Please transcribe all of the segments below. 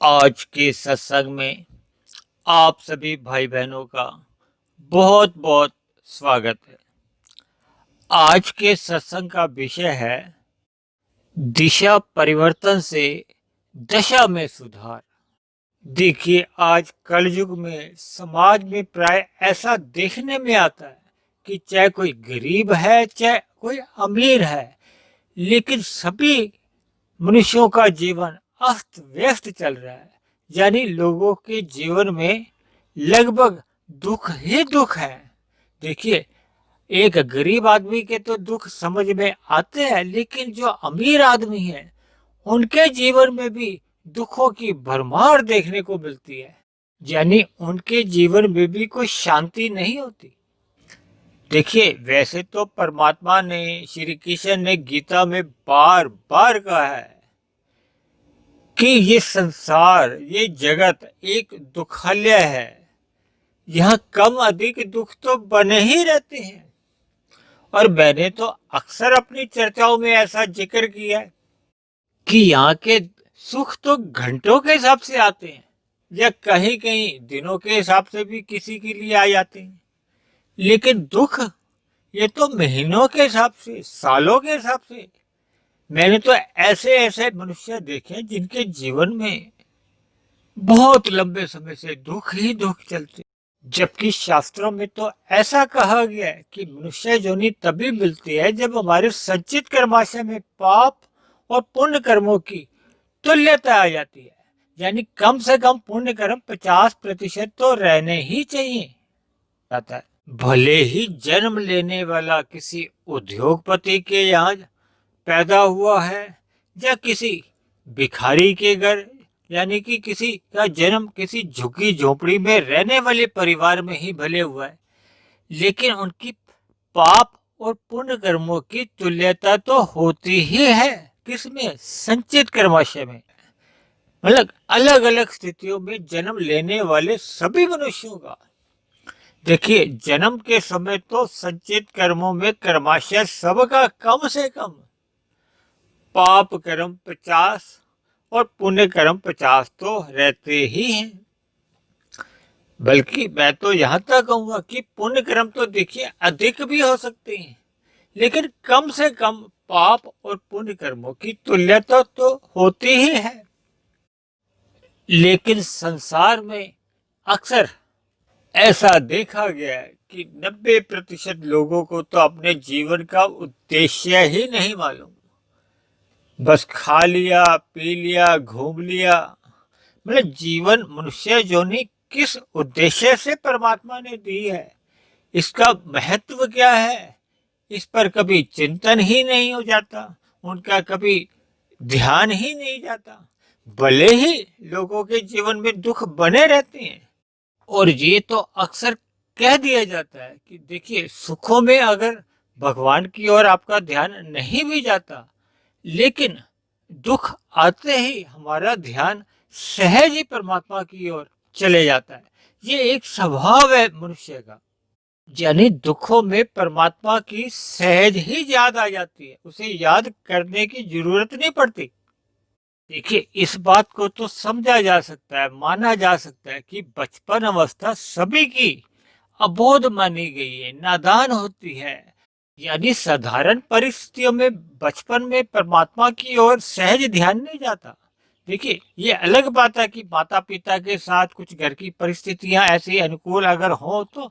आज के सत्संग में आप सभी भाई बहनों का बहुत बहुत स्वागत है। आज के सत्संग का विषय है दिशा परिवर्तन से दशा में सुधार। देखिए, आज कलयुग में समाज में प्राय ऐसा देखने में आता है कि चाहे कोई गरीब है चाहे कोई अमीर है, लेकिन सभी मनुष्यों का जीवन अस्त व्यस्त चल रहा है। यानी लोगों के जीवन में लगभग दुख ही दुख है। देखिए, एक गरीब आदमी के तो दुख समझ में आते हैं, लेकिन जो अमीर आदमी है उनके जीवन में भी दुखों की भरमार देखने को मिलती है। यानी उनके जीवन में भी कोई शांति नहीं होती। देखिए, वैसे तो परमात्मा ने, श्री कृष्ण ने गीता में बार बार कहा है कि ये संसार, ये जगत एक दुखालय है। यहाँ कम अधिक दुख तो बने ही रहते हैं। और मैंने तो अक्सर अपनी चर्चाओं में ऐसा जिक्र किया है कि यहाँ के सुख तो घंटों के हिसाब से आते हैं, या कहीं कहीं दिनों के हिसाब से भी किसी के लिए आ जाते हैं। लेकिन दुख ये तो महीनों के हिसाब से, सालों के हिसाब से। मैंने तो ऐसे ऐसे मनुष्य देखे जिनके जीवन में बहुत लंबे समय से दुख ही दुख चलते, जबकि शास्त्रों में तो ऐसा कहा गया है कि मनुष्य योनि तभी मिलती है जब हमारे संचित कर्माशय में पाप और पुण्य कर्मों की तुल्यता आ जाती है। यानी कम से कम पुण्य कर्म 50% तो रहने ही चाहिए। आता है, भले ही जन्म लेने वाला किसी उद्योगपति के यहाँ पैदा हुआ है या किसी भिखारी के घर, यानी कि किसी का जन्म किसी झुग्गी झोपड़ी में रहने वाले परिवार में ही भले हुआ है, लेकिन उनकी पाप और पुण्य कर्मों की तुल्यता तो होती ही है। किसमें? संचित कर्माशय में। मतलब अलग अलग स्थितियों में जन्म लेने वाले सभी मनुष्यों का। देखिए, जन्म के समय तो संचित कर्मों में कर्माशय सबका कम से कम पाप कर्म 50 और पुण्य कर्म 50 तो रहते ही हैं। बल्कि मैं तो यहां तक कहूंगा कि पुण्य कर्म तो देखिए अधिक भी हो सकते हैं, लेकिन कम से कम पाप और पुण्य कर्मों की तुल्यता तो होती ही है। लेकिन संसार में अक्सर ऐसा देखा गया है कि 90% लोगों को तो अपने जीवन का उद्देश्य ही नहीं मालूम। बस खा लिया, पी लिया, घूम लिया। मतलब जीवन मनुष्य योनि किस उद्देश्य से परमात्मा ने दी है, इसका महत्व क्या है, इस पर कभी चिंतन ही नहीं हो जाता, उनका कभी ध्यान ही नहीं जाता। भले ही लोगों के जीवन में दुख बने रहते हैं, और ये तो अक्सर कह दिया जाता है कि देखिए, सुखों में अगर भगवान की ओर आपका ध्यान नहीं भी जाता, लेकिन दुख आते ही हमारा ध्यान सहज ही परमात्मा की ओर चले जाता है। ये एक स्वभाव है मनुष्य का। यानी दुखों में परमात्मा की सहज ही याद आ जाती है, उसे याद करने की जरूरत नहीं पड़ती। देखिए, इस बात को तो समझा जा सकता है, माना जा सकता है कि बचपन अवस्था सभी की अबोध मानी गई है, नादान होती है। यानी साधारण परिस्थितियों में बचपन में परमात्मा की ओर सहज ध्यान नहीं जाता। देखिए, ये अलग बात है कि माता पिता के साथ कुछ घर की परिस्थितियां ऐसी अनुकूल अगर हो तो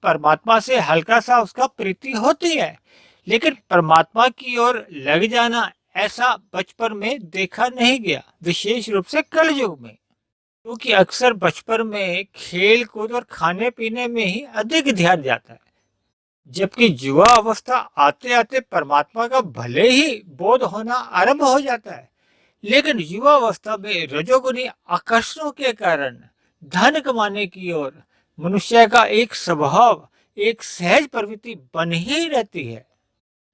परमात्मा से हल्का सा उसका प्रीति होती है, लेकिन परमात्मा की ओर लग जाना ऐसा बचपन में देखा नहीं गया, विशेष रूप से कलयुग में। क्योंकि अक्सर बचपन में खेल कूद और खाने पीने में ही अधिक ध्यान जाता है, जबकि युवा अवस्था आते आते परमात्मा का भले ही बोध होना आरंभ हो जाता है, लेकिन युवा अवस्था में रजोगुनी आकर्षणों के कारण धन कमाने की ओर मनुष्य का एक स्वभाव, एक सहज प्रवृत्ति बन ही रहती है।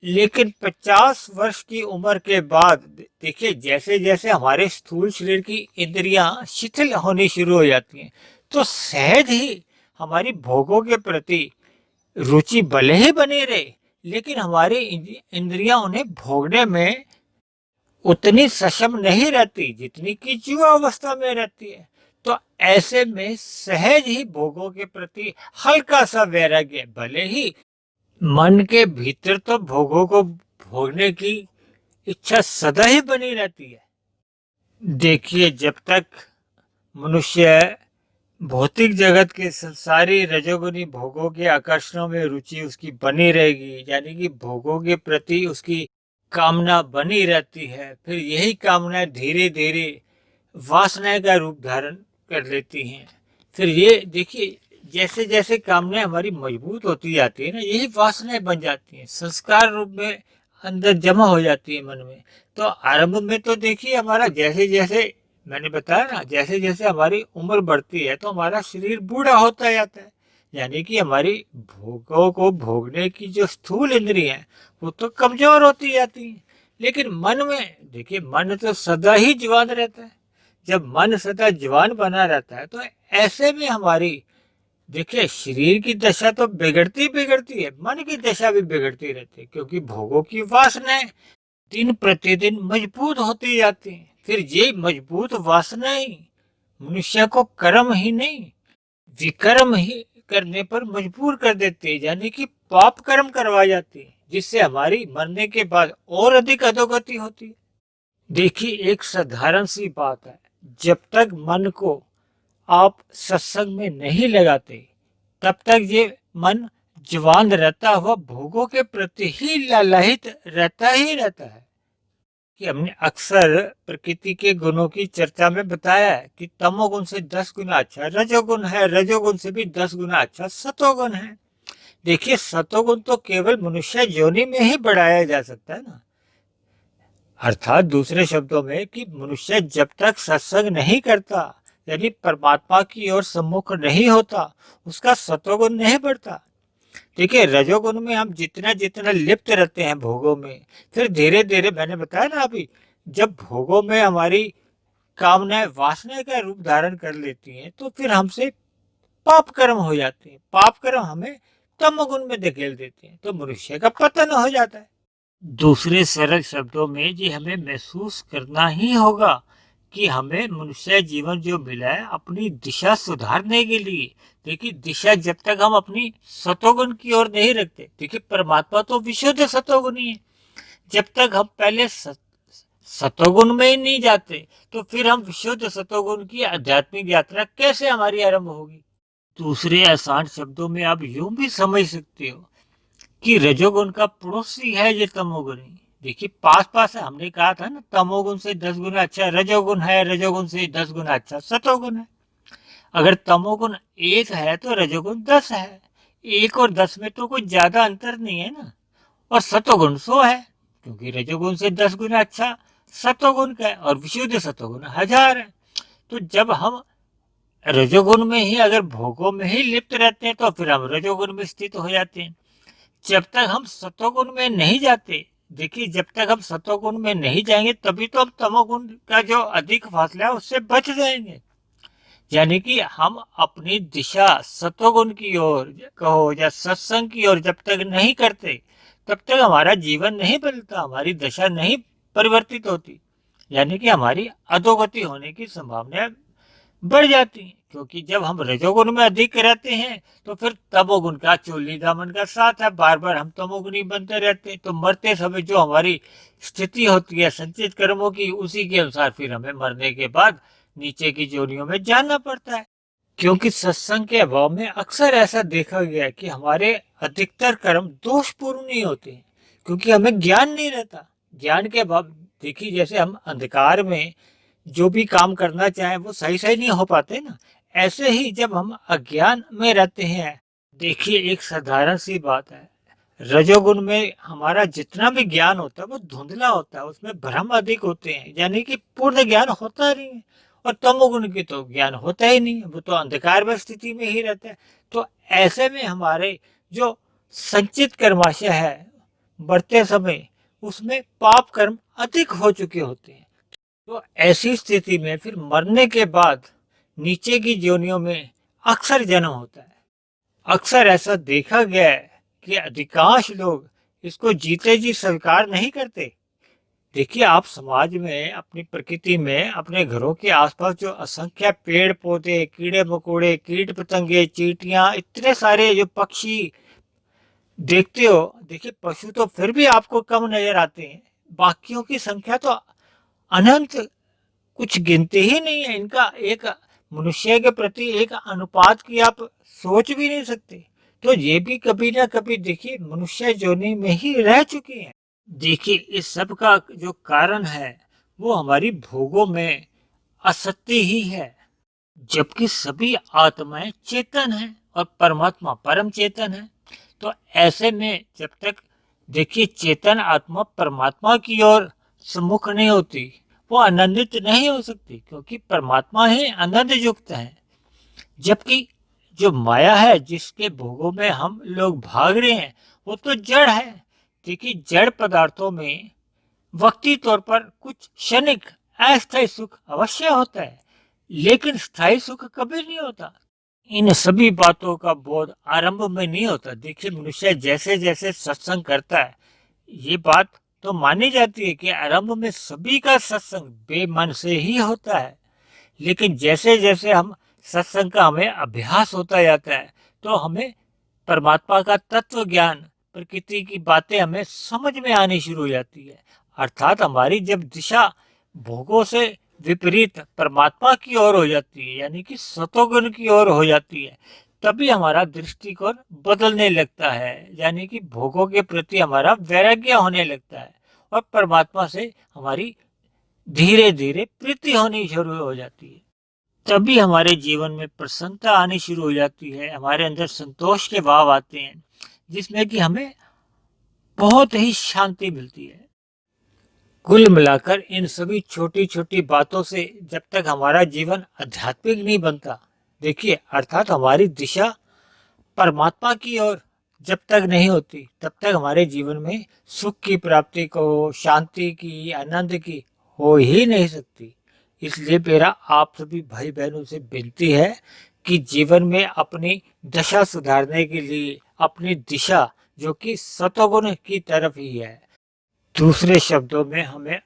लेकिन 50 वर्ष की उम्र के बाद देखिए, जैसे जैसे हमारे स्थूल शरीर की इंद्रियां शिथिल होनी शुरू हो जाती हैं, तो सहज ही हमारी भोगों के प्रति रुचि भले ही बनी रहे, लेकिन हमारी इंद्रियां उन्हें भोगने में उतनी सक्षम नहीं रहती जितनी कि युवा अवस्था में रहती है। तो ऐसे में सहज ही भोगों के प्रति हल्का सा वैराग्य, भले ही मन के भीतर तो भोगों को भोगने की इच्छा सदा ही बनी रहती है। देखिए, जब तक मनुष्य भौतिक जगत के संसारी रजोगुनी भोगों के आकर्षणों में रुचि उसकी बनी रहेगी, यानी कि भोगों के प्रति उसकी कामना बनी रहती है, फिर यही कामना धीरे धीरे वासना का रूप धारण कर लेती हैं। फिर ये देखिए, जैसे जैसे कामनाएं हमारी मजबूत होती जाती है ना, यही वासनाएं बन जाती हैं, संस्कार रूप में अंदर जमा हो जाती है मन में। तो आरंभ में तो देखिए, हमारा जैसे जैसे मैंने बताया ना, जैसे जैसे हमारी उम्र बढ़ती है तो हमारा शरीर बूढ़ा होता जाता है, यानी कि हमारी भोगों को भोगने की जो स्थूल इंद्रियां हैं वो तो कमजोर होती जाती हैं। लेकिन मन में देखिए, मन तो सदा ही जवान रहता है। जब मन सदा जवान बना रहता है तो ऐसे में हमारी देखिए शरीर की दशा तो बिगड़ती बिगड़ती है, मन की दशा भी बिगड़ती रहती है, क्योंकि भोगों की वासनाएं दिन प्रतिदिन मजबूत होती जाती हैं। फिर ये मजबूत वासनाएं मनुष्य को कर्म ही नहीं, विकर्म ही करने पर मजबूर कर देती है, यानी कि पाप कर्म करवा जाती है, जिससे हमारी मरने के बाद और अधिक अधोगति होती है। देखिए, एक साधारण सी बात है, जब तक मन को आप सत्संग में नहीं लगाते तब तक ये मन जवान रहता हुआ भोगों के प्रति ही ललाहित रहता ही रहता है। कि हमने अक्सर प्रकृति के गुणों की चर्चा में बताया है कि तमोगुण से 10 गुना अच्छा रजोगुण है, रजोगुण से भी 10 गुना अच्छा सतोगुण है। देखिए, सतोगुण तो केवल मनुष्य योनि में ही बढ़ाया जा सकता है ना, अर्थात दूसरे शब्दों में कि मनुष्य जब तक सत्संग नहीं करता, यानी परमात्मा की ओर सम्मुख नहीं होता, उसका सतोगुण नहीं बढ़ता। देखिए, रजोगुण में हम जितना जितना लिप्त रहते हैं भोगों में, फिर धीरे धीरे मैंने बताया ना अभी, जब भोगों में हमारी कामनाएं वासना का रूप धारण कर लेती हैं तो फिर हमसे पाप कर्म हो जाते हैं, पाप कर्म हमें तमोगुण में धकेल देते हैं, तो मनुष्य का पतन हो जाता है। दूसरे सरल शब्दों में ये हमें महसूस करना ही होगा कि हमें मनुष्य जीवन जो मिला है अपनी दिशा सुधारने के लिए। देखिए, दिशा जब तक हम अपनी सतोगुण की ओर नहीं रखते, देखिए परमात्मा तो विशुद्ध सतोगुणी है, जब तक हम पहले सतोगुण में ही नहीं जाते तो फिर हम विशुद्ध सतोगुण की आध्यात्मिक यात्रा कैसे हमारी आरंभ होगी। दूसरे आसान शब्दों में आप यूं भी समझ सकते हो कि रजोगुण का पड़ोसी है ये तमोगुण। देखिए, पास पास है, हमने कहा था ना, तमोगुण से 10 गुना अच्छा रजोगुण है, रजोगुण से 10 गुना अच्छा सतोगुण है। अगर तमोगुण 1 है तो रजोगुण 10 है, 1 और 10 में तो कोई ज्यादा अंतर नहीं है ना। और सतोगुण 100 है, क्योंकि रजोगुण से 10 गुना अच्छा सतोगुण का है, और विशुद्ध सतोगुण 1000 है। तो जब हम रजोगुण में ही अगर भोगों में ही लिप्त रहते हैं तो फिर हम रजोगुण में स्थित हो जाते हैं। जब तक हम सतोगुण में नहीं जाते, देखिए जब तक हम सतोगुण में नहीं जाएंगे तभी तो हम तमोगुण का जो अधिक फासला है उससे बच जाएंगे। यानी कि हम अपनी दिशा सतोगुण की ओर कहो या सत्संग की ओर जब तक नहीं करते तब तक हमारा जीवन नहीं बदलता, हमारी दशा नहीं परिवर्तित होती, यानी कि हमारी अधोगति होने की संभावना बढ़ जाती हैं। क्योंकि जब हम रजोगुण में अधिक रहते हैं तो फिर तमोगुण का चोली दामन का साथ है, बार बार हम तमोगुणी बनते रहते हैं, तो मरते समय जो हमारी स्थिति होती है संचित कर्मों की, उसी के अनुसार फिर हमें मरने के बाद नीचे की जोनियों में जाना पड़ता है। क्योंकि सत्संग के अभाव में अक्सर ऐसा देखा गया है कि हमारे अधिकतर कर्म दोषपूर्ण नहीं होते हैं, क्योंकि हमें ज्ञान नहीं रहता। ज्ञान के अभाव देखिए, जैसे हम अंधकार में जो भी काम करना चाहें वो सही सही नहीं हो पाते ना, ऐसे ही जब हम अज्ञान में रहते हैं, देखिए एक साधारण सी बात है, रजोगुण में हमारा जितना भी ज्ञान होता है वो धुंधला होता है, उसमें भ्रम अधिक होते हैं, यानी कि पूर्ण ज्ञान होता नहीं है। और तमोगुण की तो ज्ञान होता ही नहीं है, वो तो अंधकार में स्थिति में ही रहता है। तो ऐसे में हमारे जो संचित कर्माशय है बढ़ते समय, उसमें पाप कर्म अधिक हो चुके होते हैं। तो ऐसी स्थिति में फिर मरने के बाद नीचे की योनियों में अक्सर जन्म होता है। अक्सर ऐसा देखा गया है कि अधिकांश लोग इसको जीते जी स्वीकार नहीं करते। देखिए, आप समाज में, अपनी प्रकृति में, अपने घरों के आसपास जो असंख्य पेड़ पौधे, कीड़े मकोड़े, कीट पतंगे, चींटियां, इतने सारे जो पक्षी देखते हो, देखिए पशु तो फिर भी आपको कम नजर आते हैं, बाकियों की संख्या तो अनंत, कुछ गिनती ही नहीं है इनका। एक मनुष्य के प्रति एक अनुपात की आप सोच भी नहीं सकते। तो ये भी कभी ना कभी देखिए मनुष्य योनि में ही रह चुके हैं। देखिए, इस सब का जो कारण है वो हमारी भोगों में असत्य ही है, जबकि सभी आत्माएं चेतन हैं और परमात्मा परम चेतन है। तो ऐसे में जब तक देखिए चेतन आत्मा परमात्मा की ओर सम्मुख नहीं होती, वो आनंदित नहीं हो सकती, क्योंकि परमात्मा ही आनंद युक्त है। जबकि जो माया है, जिसके भोगों में हम लोग भाग रहे हैं, वो तो जड़ है। देखिए, जड़ पदार्थों में वक्ती तौर पर कुछ क्षणिक अस्थायी सुख अवश्य होता है, लेकिन स्थायी सुख कभी नहीं होता। इन सभी बातों का बोध आरंभ में नहीं होता। देखिए, मनुष्य जैसे जैसे सत्संग करता है, ये बात तो मानी जाती है कि आरंभ में सभी का सत्संग बेमन से ही होता है, लेकिन जैसे जैसे हम सत्संग का हमें अभ्यास होता जाता है, तो हमें परमात्मा का तत्व ज्ञान, प्रकृति की बातें हमें समझ में आनी शुरू हो जाती है। अर्थात हमारी जब दिशा भोगों से विपरीत परमात्मा की ओर हो जाती है, यानी कि सतोगुण की ओर हो जाती है, तभी हमारा दृष्टिकोण बदलने लगता है, यानी कि भोगों के प्रति हमारा वैराग्य होने लगता है और परमात्मा से हमारी धीरे धीरे प्रीति होनी शुरू हो जाती है। तभी हमारे जीवन में प्रसन्नता आनी शुरू हो जाती है, हमारे अंदर संतोष के भाव आते हैं, जिसमें कि हमें बहुत ही शांति मिलती है। कुल मिलाकर इन सभी छोटी छोटी बातों से जब तक हमारा जीवन आध्यात्मिक नहीं बनता, देखिए अर्थात हमारी दिशा परमात्मा की ओर जब तक नहीं होती, तब तक हमारे जीवन में सुख की प्राप्ति को, शांति की, आनंद की हो ही नहीं सकती। इसलिए मेरा आप सभी भाई बहनों से विनती है कि जीवन में अपनी दशा सुधारने के लिए अपनी दिशा, जो कि सतोगुण की तरफ ही है, दूसरे शब्दों में हमें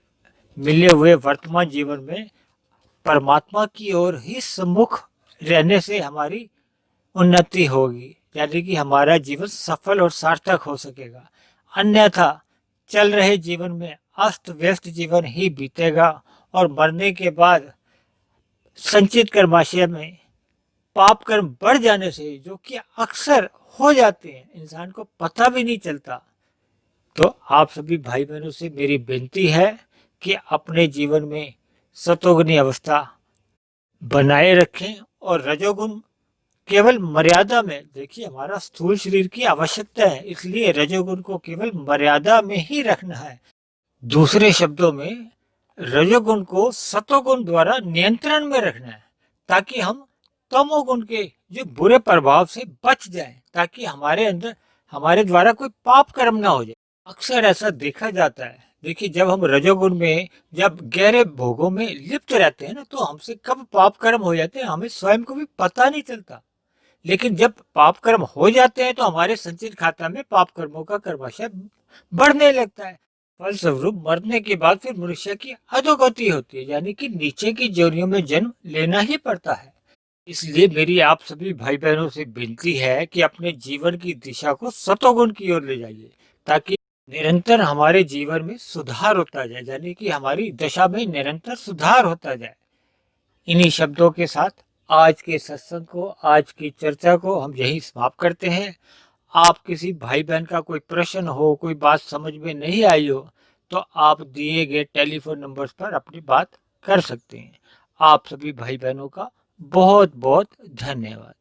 मिले हुए वर्तमान जीवन में परमात्मा की ओर ही सम्मुख रहने से हमारी उन्नति होगी, यानी कि हमारा जीवन सफल और सार्थक हो सकेगा। अन्यथा चल रहे जीवन में अस्त व्यस्त जीवन ही बीतेगा और मरने के बाद संचित कर्माशय में पाप कर्म बढ़ जाने से, जो कि अक्सर हो जाते हैं, इंसान को पता भी नहीं चलता। तो आप सभी भाई बहनों से मेरी विनती है कि अपने जीवन में सतोगुनी अवस्था बनाए रखें और रजोगुण केवल मर्यादा में। देखिए, हमारा स्थूल शरीर की आवश्यकता है, इसलिए रजोगुण को केवल मर्यादा में ही रखना है। दूसरे शब्दों में रजोगुण को सतोगुण द्वारा नियंत्रण में रखना है, ताकि हम तमोगुण के जो बुरे प्रभाव से बच जाएं, ताकि हमारे अंदर हमारे द्वारा कोई पाप कर्म ना हो जाए। अक्सर ऐसा देखा जाता है, देखिए जब हम रजोगुण में, जब गहरे भोगों में लिप्त रहते हैं ना, तो हमसे कब पाप कर्म हो जाते हैं हमें स्वयं को भी पता नहीं चलता। लेकिन जब पाप कर्म हो जाते हैं तो हमारे संचित खाता में पाप कर्मों का कर्माशय बढ़ने लगता है। फलस्वरूप मरने के बाद फिर मनुष्य की अधोगति होती है, यानी कि नीचे की योनियों में जन्म लेना ही पड़ता है। इसलिए मेरी आप सभी भाई बहनों से विनती है कि अपने जीवन की दिशा को सतोगुण की ओर ले जाइए, ताकि निरंतर हमारे जीवन में सुधार होता जाए, यानी कि हमारी दशा में निरंतर सुधार होता जाए। इन्हीं शब्दों के साथ आज के सत्संग को, आज की चर्चा को हम यही समाप्त करते हैं। आप किसी भाई बहन का कोई प्रश्न हो, कोई बात समझ में नहीं आई हो, तो आप दिए गए टेलीफोन नंबर्स पर अपनी बात कर सकते हैं। आप सभी भाई बहनों का बहुत बहुत धन्यवाद।